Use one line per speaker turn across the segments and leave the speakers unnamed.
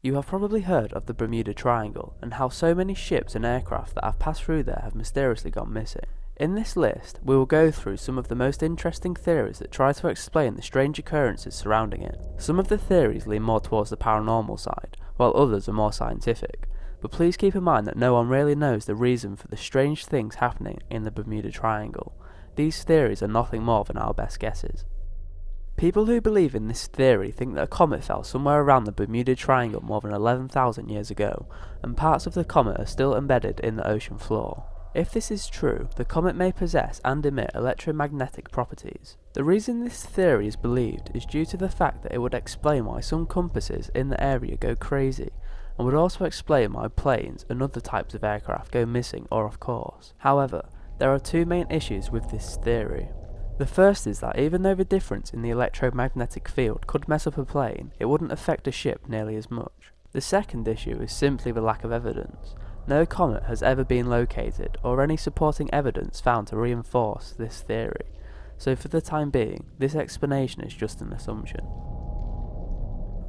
You have probably heard of the Bermuda Triangle and how so many ships and aircraft that have passed through there have mysteriously gone missing. In this list, we will go through some of the most interesting theories that try to explain the strange occurrences surrounding it. Some of the theories lean more towards the paranormal side, while others are more scientific. But please keep in mind that no one really knows the reason for the strange things happening in the Bermuda Triangle. These theories are nothing more than our best guesses. People who believe in this theory think that a comet fell somewhere around the Bermuda Triangle more than 11,000 years ago, and parts of the comet are still embedded in the ocean floor. If this is true, the comet may possess and emit electromagnetic properties. The reason this theory is believed is due to the fact that it would explain why some compasses in the area go crazy, and would also explain why planes and other types of aircraft go missing or off course. However, there are two main issues with this theory. The first is that even though the difference in the electromagnetic field could mess up a plane, it wouldn't affect a ship nearly as much. The second issue is simply the lack of evidence. No comet has ever been located, or any supporting evidence found to reinforce this theory, so for the time being, this explanation is just an assumption.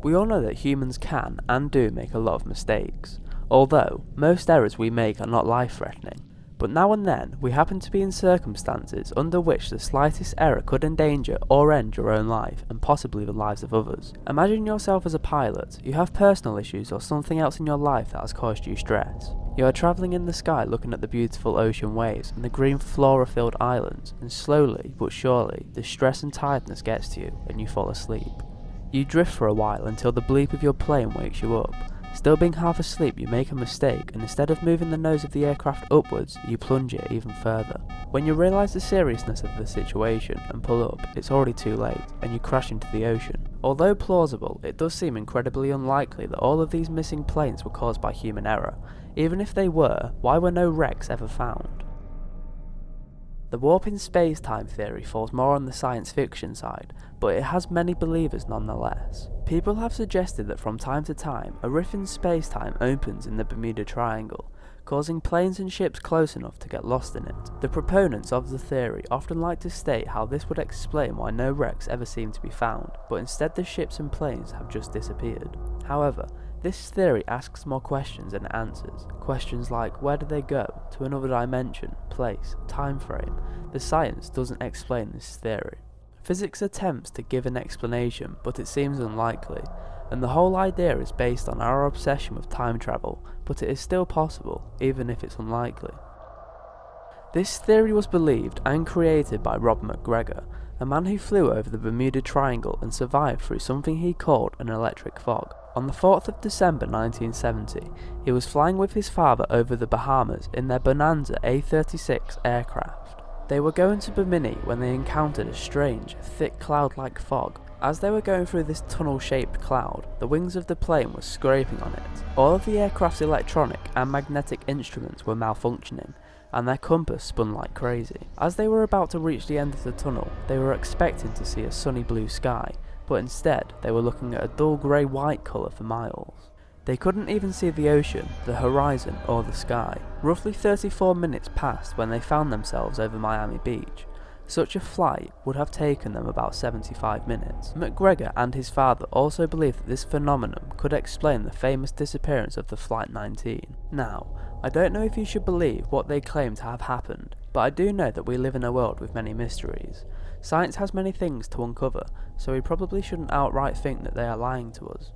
We all know that humans can and do make a lot of mistakes, although most errors we make are not life-threatening. But now and then, we happen to be in circumstances under which the slightest error could endanger or end your own life, and possibly the lives of others. Imagine yourself as a pilot. You have personal issues or something else in your life that has caused you stress. You are travelling in the sky looking at the beautiful ocean waves and the green flora-filled islands, and slowly but surely, the stress and tiredness gets to you and you fall asleep. You drift for a while until the bleep of your plane wakes you up. Still being half asleep, you make a mistake, and instead of moving the nose of the aircraft upwards, you plunge it even further. When you realise the seriousness of the situation and pull up, it's already too late, and you crash into the ocean. Although plausible, it does seem incredibly unlikely that all of these missing planes were caused by human error. Even if they were, why were no wrecks ever found? The warping space-time theory falls more on the science fiction side, but it has many believers nonetheless. People have suggested that from time to time, a rift in space-time opens in the Bermuda Triangle, causing planes and ships close enough to get lost in it. The proponents of the theory often like to state how this would explain why no wrecks ever seem to be found, but instead the ships and planes have just disappeared. However, this theory asks more questions than it answers. Questions like, where did they go? To another dimension, place, time frame? The science doesn't explain this theory. Physics attempts to give an explanation, but it seems unlikely, and the whole idea is based on our obsession with time travel, but it is still possible, even if it's unlikely. This theory was believed and created by Rob McGregor, a man who flew over the Bermuda Triangle and survived through something he called an electric fog. On the 4th of December 1970, he was flying with his father over the Bahamas in their Bonanza A-36 aircraft. They were going to Bimini when they encountered a strange, thick cloud-like fog. As they were going through this tunnel-shaped cloud, the wings of the plane were scraping on it. All of the aircraft's electronic and magnetic instruments were malfunctioning, and their compass spun like crazy. As they were about to reach the end of the tunnel, they were expecting to see a sunny blue sky, but instead they were looking at a dull grey-white colour for miles. They couldn't even see the ocean, the horizon, or the sky. Roughly 34 minutes passed when they found themselves over Miami Beach. Such a flight would have taken them about 75 minutes. McGregor and his father also believed that this phenomenon could explain the famous disappearance of the Flight 19. Now, I don't know if you should believe what they claim to have happened, but I do know that we live in a world with many mysteries. Science has many things to uncover, so we probably shouldn't outright think that they are lying to us.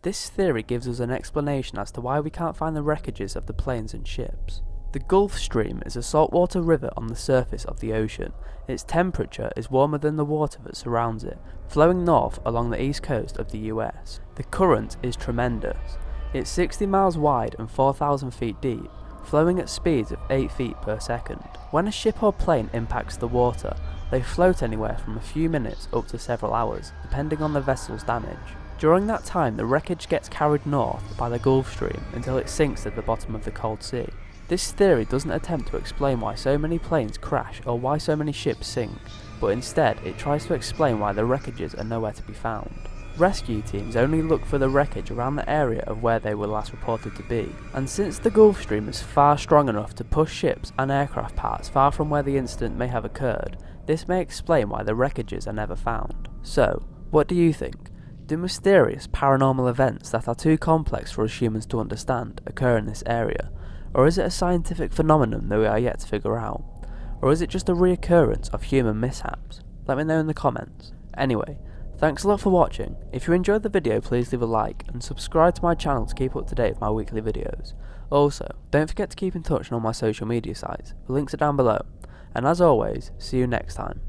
This theory gives us an explanation as to why we can't find the wreckages of the planes and ships. The Gulf Stream is a saltwater river on the surface of the ocean. Its temperature is warmer than the water that surrounds it, flowing north along the east coast of the US. The current is tremendous. It's 60 miles wide and 4,000 feet deep, flowing at speeds of 8 feet per second. When a ship or plane impacts the water, they float anywhere from a few minutes up to several hours, depending on the vessel's damage. During that time, the wreckage gets carried north by the Gulf Stream until it sinks at the bottom of the cold sea. This theory doesn't attempt to explain why so many planes crash or why so many ships sink, but instead it tries to explain why the wreckages are nowhere to be found. Rescue teams only look for the wreckage around the area of where they were last reported to be, and since the Gulf Stream is far strong enough to push ships and aircraft parts far from where the incident may have occurred, this may explain why the wreckages are never found. So, what do you think? Do mysterious paranormal events that are too complex for us humans to understand occur in this area? Or is it a scientific phenomenon that we are yet to figure out? Or is it just a reoccurrence of human mishaps? Let me know in the comments. Anyway, thanks a lot for watching. If you enjoyed the video, please leave a like and subscribe to my channel to keep up to date with my weekly videos. Also, don't forget to keep in touch on all my social media sites. The links are down below. And as always, see you next time.